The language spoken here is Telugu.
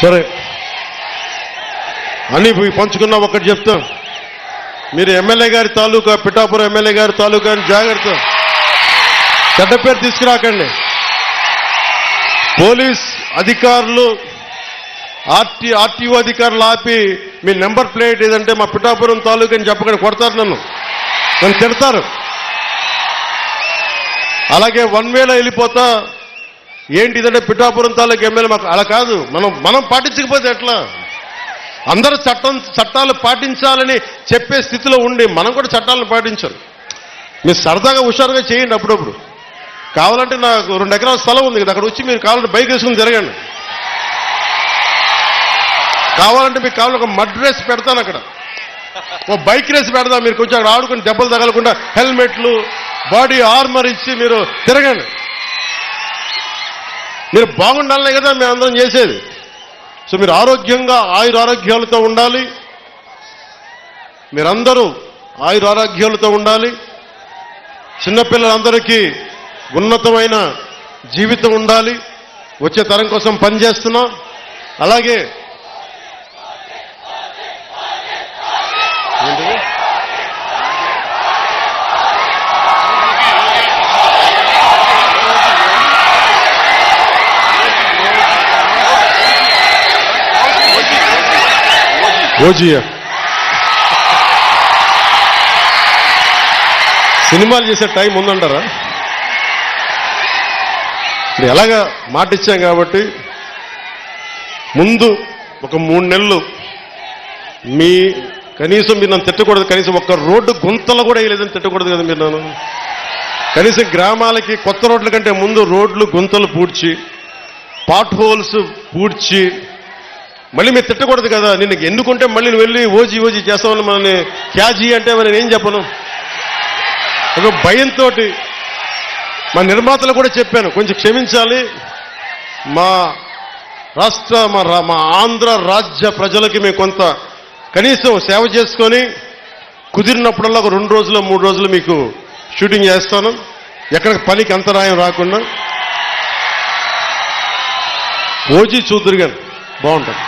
సరే అని పంచుకున్నా ఒకటి చెప్తాం. మీరు ఎమ్మెల్యే గారి తాలూకా, పిఠాపురం ఎమ్మెల్యే గారి తాలూకా అని జాగ్రత్త, చెడ్డ పేరు తీసుకురాకండి. పోలీస్ అధికారులు, ఆర్టీఓ అధికారులు ఆపి మీ నెంబర్ ప్లేట్ ఏదంటే మా పిఠాపురం తాలూకా అని చెప్పకండి, కొడతారు, నన్ను తిడతారు. అలాగే వన్ వేలో వెళ్ళిపోతా ఏంటి ఇదంటే పిఠాపురం తాలూకా ఎమ్మెల్యే మాకు అలా కాదు. మనం పాటించకపోతే ఎట్లా? అందరూ చట్టాలు పాటించాలని చెప్పే స్థితిలో ఉండి మనం కూడా చట్టాలను పాటించాలి. మీరు సరదాగా హుషారుగా చేయండి. అప్పుడప్పుడు కావాలంటే నాకు 2 ఎకరాల స్థలం ఉంది కదా, అక్కడ వచ్చి మీరు కావాలంటే బైక్ వేసుకుని తిరగండి. కావాలంటే మీకు కావాలంటే ఒక మడ్ రేస్ పెడతాను, అక్కడ ఓ బైక్ రేస్ పెడతాం. మీరు కొంచెం అక్కడ ఆడుకుని దెబ్బలు తగలకుండా హెల్మెట్లు, బాడీ ఆర్మర్ ఇచ్చి మీరు తిరగండి. మీరు బాగుండాలనే కదా మేము అందరం చేసేది. సో మీరు ఆరోగ్యంగా ఆయురారోగ్యాలతో ఉండాలి, మీరందరూ ఆయురారోగ్యాలతో ఉండాలి. చిన్నపిల్లలందరికీ ఉన్నతమైన జీవితం ఉండాలి. వచ్చే తరం కోసం పనిచేస్తున్నాం. అలాగే ఓజీఎఫ్ సినిమాలు చేసే టైం ఉందంటారా? ఎలాగా మాట ఇచ్చాం కాబట్టి ముందు ఒక 3 నెలలు మీ కనీసం మీరు నన్ను తిట్టకూడదు. కనీసం ఒక్క రోడ్డు గుంతలు కూడా వేయలేదని తిట్టకూడదు కదా మీరు నన్ను. కనీసం గ్రామాలకి కొత్త రోడ్ల కంటే ముందు రోడ్లు గుంతలు పూడ్చి, పాట్ హోల్స్ పూడ్చి, మళ్ళీ మీరు తిట్టకూడదు కదా. నిన్ను ఎన్నుకుంటే మళ్ళీ నువ్వు వెళ్ళి ఓజీ చేస్తామని మనల్ని క్యాజీ అంటే మరి నేనేం చెప్పను. ఒక భయంతో మా నిర్మాతలు కూడా చెప్పాను, కొంచెం క్షమించాలి. మా రాష్ట్ర మా ఆంధ్ర రాజ్య ప్రజలకి మేము కొంత కనీసం సేవ చేసుకొని కుదిరినప్పుడల్లా ఒక 2 రోజులు 3 రోజులు మీకు షూటింగ్ చేస్తాను, ఎక్కడ పనికి అంతరాయం రాకుండా. ఓజీ చూద్దరు కానీ బాగుంటుంది.